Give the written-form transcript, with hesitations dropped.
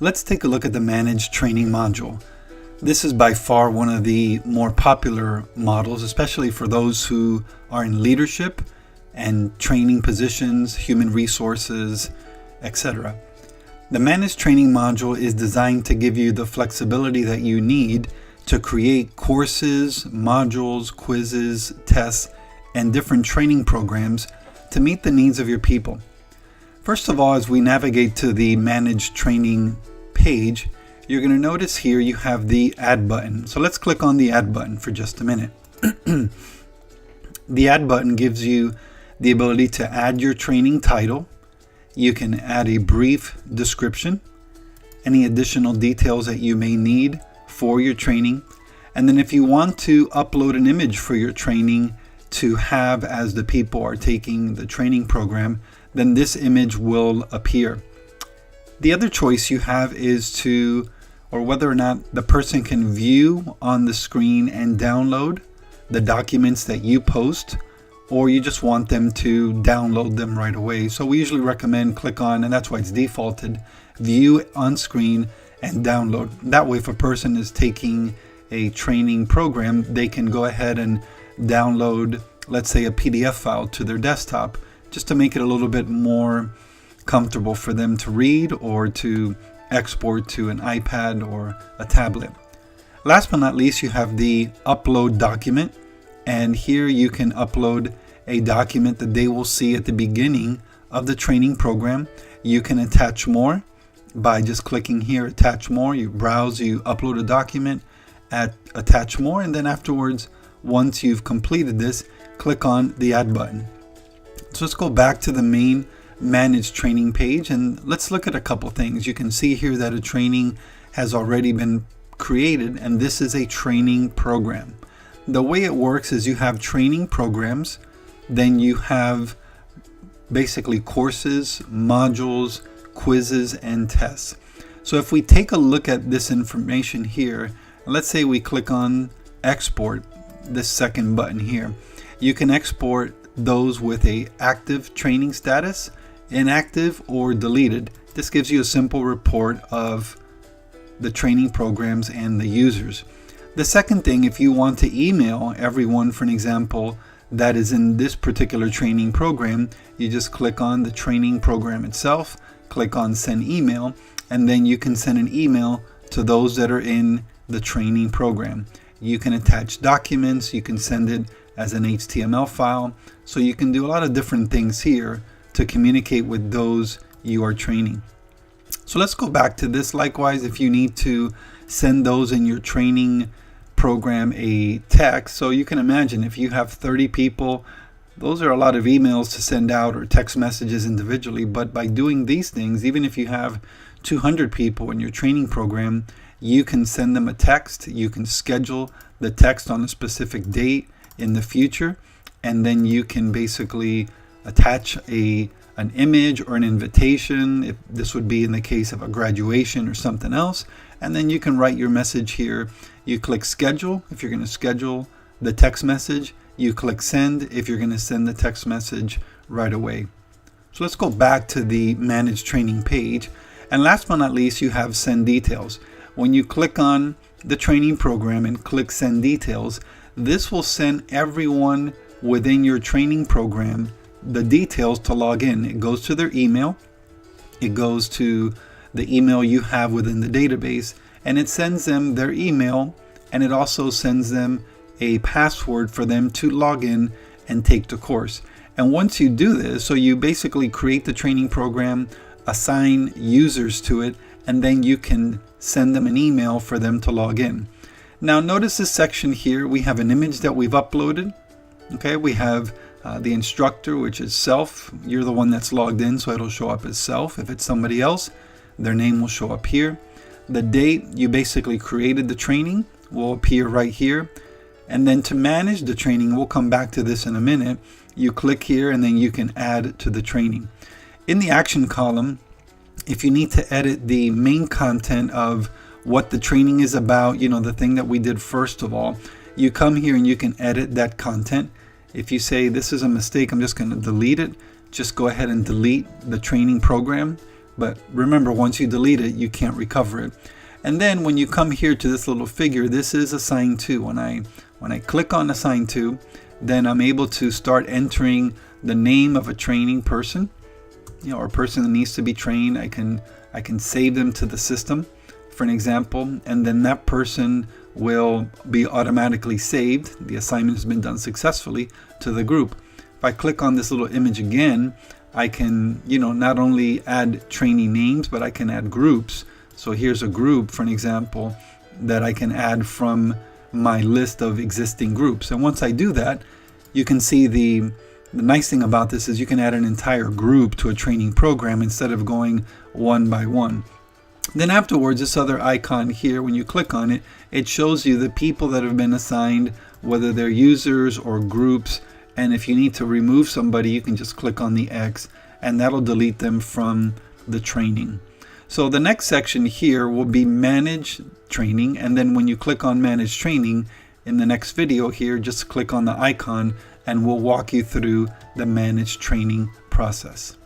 Let's take a look at the Managed Training module. This is by far one of the more popular models, especially for those who are in leadership and training positions, human resources, etc. The Managed Training module is designed to give you the flexibility that you need to create courses, modules, quizzes, tests, and different training programs to meet the needs of your people. First of all, as we navigate to the Managed Training page, you're going to notice here you have the Add button. So let's click on the Add button for just a minute. The Add button gives you the ability to add your training title. You can add a brief description, any additional details that you may need for your training. And then if you want to upload an image for your training to have as the people are taking the training program, then this image will appear. The other choice you have is whether or not the person can view on the screen and download the documents that you post, or you just want them to download them right away. So we usually recommend click on, and that's why it's defaulted, view on screen and download. That way if a person is taking a training program, they can go ahead and download, let's say, a PDF file to their desktop, just to make it a little bit more comfortable for them to read or to export to an iPad or a tablet. Last but not least, you have the upload document, and here you can upload a document that they will see at the beginning of the training program. You can attach more by just clicking here, attach more. You browse, you upload a document, attach more, and then afterwards, once you've completed this, click on the Add button. So let's go back to the main Managed Training page and let's look at a couple things. You can see here that a training has already been created, and this is a training program. The way it works is you have training programs, then you have basically courses, modules, quizzes, and tests. So if we take a look at this information here, let's say we click on export, this second button here, you can export those with a active training status, inactive, or deleted. This gives you a simple report of the training programs and the users. The second thing, if you want to email everyone, for an example, that is in this particular training program, you just click on the training program itself, click on send email, and then you can send an email to those that are in the training program. You can attach documents, you can send it as an HTML file. So you can do a lot of different things here to communicate with those you are training. So let's go back to this. Likewise, if you need to send those in your training program a text, so you can imagine if you have 30 people, those are a lot of emails to send out or text messages individually. But by doing these things, even if you have 200 people in your training program, you can send them a text. You can schedule the text on a specific date in the future, and then you can basically attach an image or an invitation, if this would be in the case of a graduation or something else, and then you can write your message here. You click schedule if you're going to schedule the text message. You click send if you're going to send the text message right away. So let's go back to the Managed Training page, and last but not least, you have send details. When you click on the training program and click send details, this will send everyone within your training program the details to log in. It goes to their email, it goes to the email you have within the database, and it sends them their email, and it also sends them a password for them to log in and take the course. And once you do this, so you basically create the training program, assign users to it, and then you can send them an email for them to log in. Now notice this section here, we have an image that we've uploaded. Okay, we have the instructor, which is self. You're the one that's logged in, so it'll show up as self. If it's somebody else, their name will show up here. The date you basically created the training will appear right here. And then to manage the training, we'll come back to this in a minute. You click here and then you can add to the training. In the action column, if you need to edit the main content of what the training is about, the thing that we did first of all, you come here and you can edit that content. If you say this is a mistake, I'm just going to delete it, just go ahead and delete the training program. But remember, once you delete it, you can't recover it. And then when you come here to this little figure, this is assigned to. When I click on assigned to, then I'm able to start entering the name of a training person, or a person that needs to be trained. I can save them to the system, for an example, and then that person will be automatically saved. The assignment has been done successfully to the group. If I click on this little image again, I can, not only add training names, but I can add groups. So here's a group, for an example, that I can add from my list of existing groups. And once I do that, you can see the nice thing about this is you can add an entire group to a training program instead of going one by one. Then afterwards, this other icon here, when you click on it, it shows you the people that have been assigned, whether they're users or groups. And if you need to remove somebody, you can just click on the X and that'll delete them from the training. So the next section here will be manage training. And then when you click on manage training in the next video here, just click on the icon and we'll walk you through the manage training process.